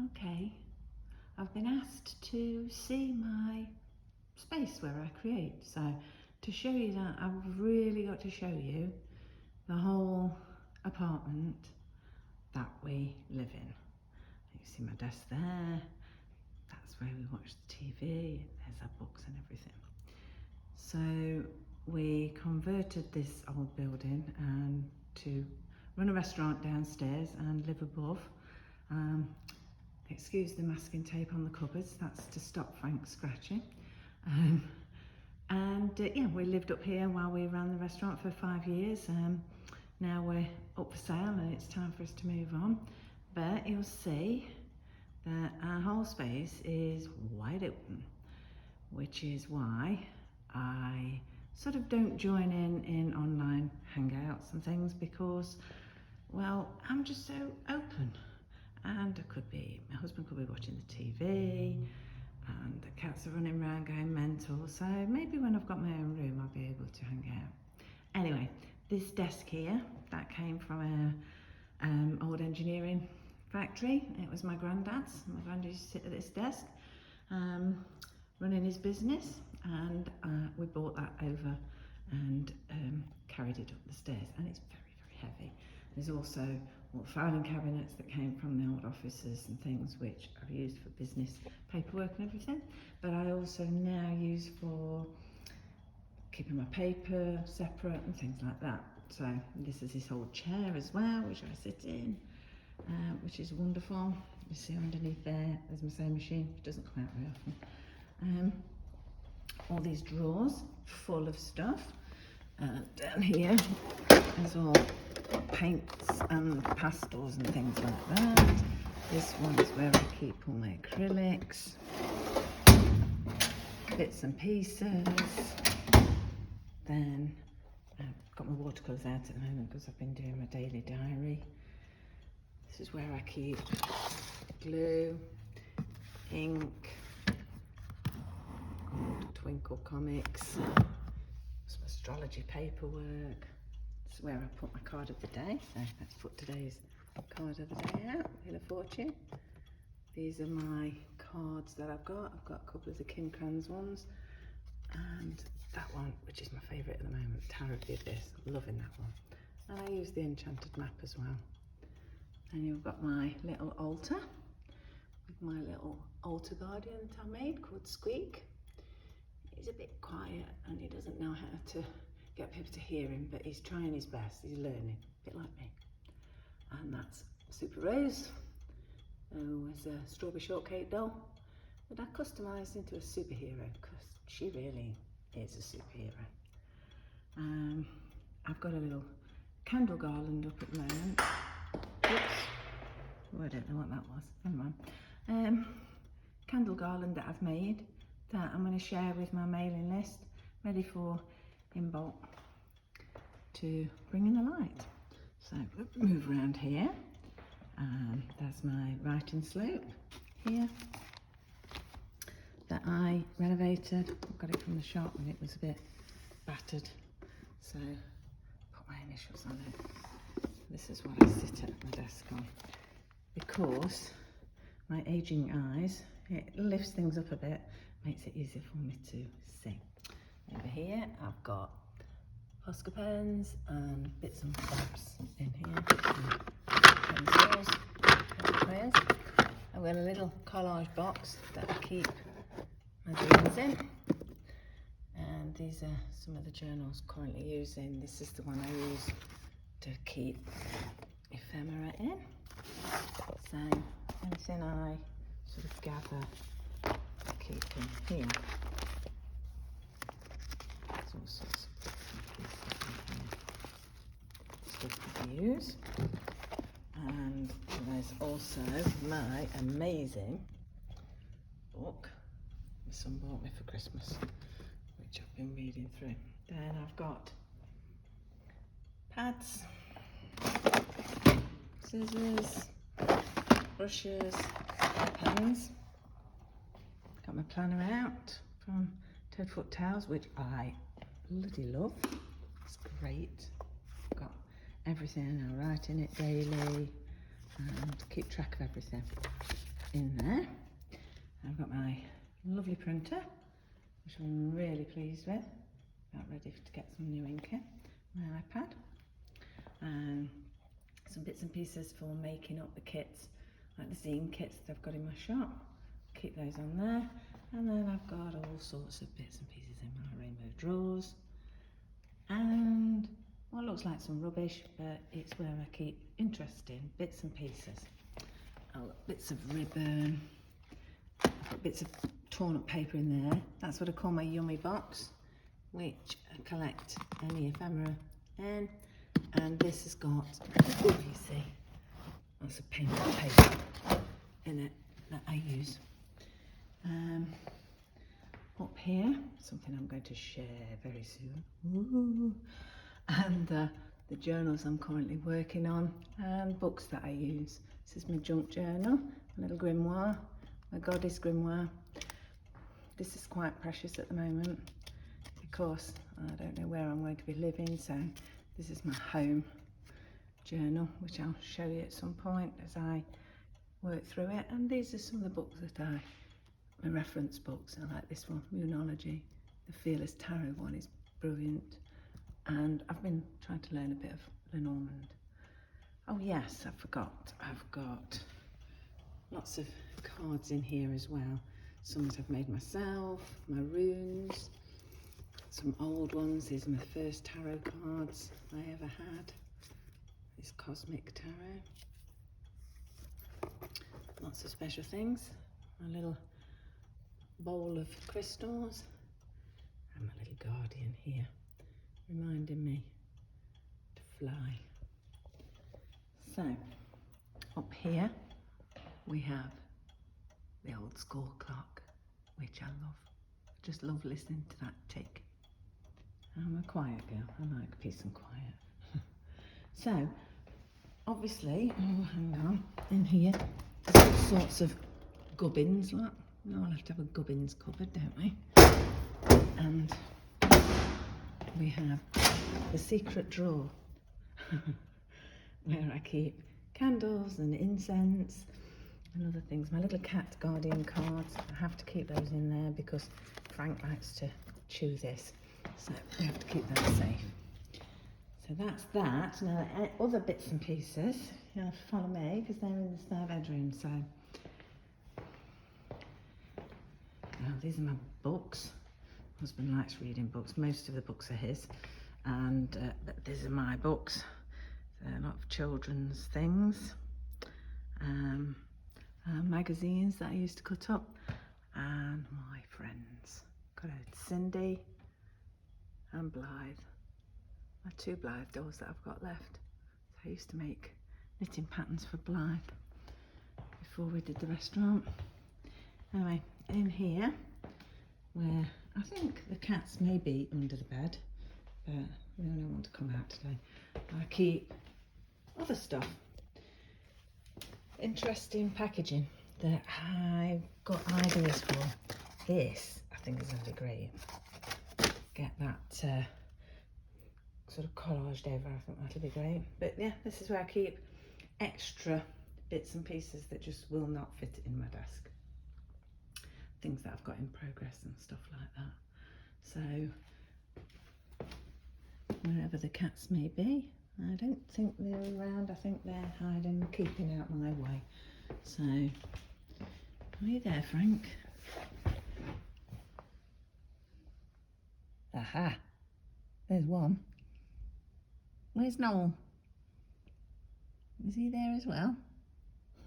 Okay, I've been asked to see my space where I create. So to show you that, I've really got to show you the whole apartment that we live in. You see my desk there, that's where we watch the TV, there's our books and everything. So we converted this old building to run a restaurant downstairs and live above. Excuse the masking tape on the cupboards, that's to stop Frank scratching. Yeah, we lived up here while we ran the restaurant for 5 years. Now we're up for sale and it's time for us to move on. But you'll see that our whole space is wide open, which is why I sort of don't join in online hangouts and things, because, well, I'm just so open. And my husband could be watching the TV, and the cats are running around going mental. So maybe when I've got my own room, I'll be able to hang out. Anyway, this desk here, that came from a old engineering factory. It was my granddad's. My granddad used to sit at this desk, running his business, and we brought that over and carried it up the stairs, and it's very, very heavy. There's also filing cabinets that came from the old offices and things, which I've used for business paperwork and everything, but I also now use for keeping my paper separate and things like that. So this is this old chair as well, which I sit in, which is wonderful. You see underneath there's my sewing machine, which doesn't come out very often. All these drawers full of stuff. Down here is all paints and pastels and things like that. This one is where I keep all my acrylics, bits and pieces. Then I've got my watercolours out at the moment because I've been doing my daily diary. This is where I keep glue, ink, Twinkle comics, some astrology paperwork. This is where I put my card of the day. So let's put today's card of the day out, Wheel of Fortune. These are my cards that I've got. I've got a couple of the Kim Crans ones, and that one, which is my favourite at the moment, Tarot of the Abyss. Loving that one. And I use the enchanted map as well. And you've got my little altar with my little altar guardian that I made called Squeak. He's a bit quiet and he doesn't know how to get people to hear him, but he's trying his best. He's learning, a bit like me. And that's Super Rose, who is a strawberry shortcake doll that I customised into a superhero, because she really is a superhero. I've got a little candle garland up at the moment. Oops. Oh, I don't know what that was. Never mind. Candle garland that I've made that I'm going to share with my mailing list, ready for Inbolt to bring in the light. So move around here. That's my writing slope here that I renovated. I got it from the shop and it was a bit battered, so put my initials on it. This is what I sit at my desk on, because my aging eyes, it lifts things up a bit, makes it easier for me to see. Over here I've got Posca pens and bits and bobs in here, pencils, crayons. I've got a little collage box that I keep my journals in, and these are some of the journals currently using. This is the one I use to keep ephemera in. So anything I sort of gather, I keep in here. There's all sorts of pieces in here, stuff that I use. And there's also my amazing book my son bought me for Christmas, which I've been reading through. Then I've got pads, scissors, brushes, pens. Got my planner out from Toadfoot Tales, which I bloody love. It's great. Got everything. I write in it daily and keep track of everything. in there. I've got my lovely printer, which I'm really pleased with. About ready to get some new ink in. My iPad. And some bits and pieces for making up the kits, like the zine kits that I've got in my shop. Keep those on there. And then I've got all sorts of bits and pieces in my rainbow drawers. And what looks like some rubbish, but it's where I keep interesting bits and pieces. I've got bits of ribbon. I've got bits of torn up paper in there. That's what I call my yummy box, which I collect any ephemera in. And this has got, oh, you see, lots of painted paper in it that I use. Up here, something I'm going to share very soon. Ooh. And the journals I'm currently working on, and books that I use. This is my junk journal, a little grimoire, my goddess grimoire. This is quite precious at the moment because I don't know where I'm going to be living, so this is my home journal, which I'll show you at some point as I work through it. And these are some of the books that my reference books. I like this one, Moonology. The Fearless Tarot one is brilliant. And I've been trying to learn a bit of Lenormand. Oh yes, I forgot. I've got lots of cards in here as well. Some that I've made myself, my runes, some old ones. These are my first tarot cards I ever had. This Cosmic Tarot. Lots of special things. My little bowl of crystals. And my little guardian here, reminding me to fly. So, up here we have the old school clock, which I love. Just love listening to that tick. I'm a quiet girl, I like peace and quiet. So, obviously, oh hang on, in here there's all sorts of gubbins, look. We all have to have a gubbins cupboard, don't we? And we have the secret drawer where I keep candles and incense and other things. My little cat guardian cards, I have to keep those in there because Frank likes to chew this, so we have to keep that safe. So that's that. Now other bits and pieces, you have to follow me because they're in the spare bedroom. So now these are my books. Husband likes reading books. Most of the books are his, and these are my books. So a lot of children's things, magazines that I used to cut up, and my friends. Got a Cindy and Blythe. My two Blythe dolls that I've got left. So I used to make knitting patterns for Blythe before we did the restaurant. Anyway, in here, where I think the cats may be under the bed, but they don't want to come out today. I keep other stuff. Interesting packaging that I got ideas for. This, I think, is going to be great. Get that sort of collaged over, I think that'll be great. But yeah, this is where I keep extra bits and pieces that just will not fit in my desk. Things that I've got in progress and stuff like that. So wherever the cats may be, I don't think they're around. I think they're hiding, keeping out my way. So, are you there, Frank? Aha, there's one. Where's Noel? Is he there as well?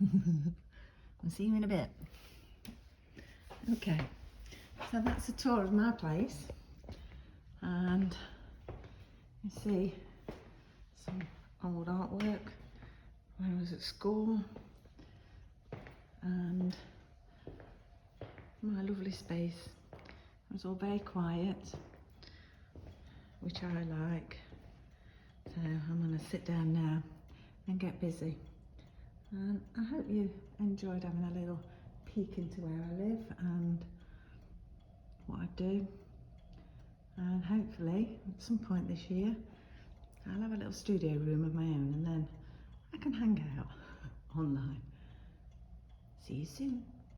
I'll see you in a bit. Okay, so that's a tour of my place, and you see some old artwork when I was at school, and my lovely space. It was all very quiet, which I like. So I'm going to sit down now and get busy. And I hope you enjoyed having a little peek into where I live and what I do. And hopefully at some point this year I'll have a little studio room of my own, and then I can hang out online. See you soon.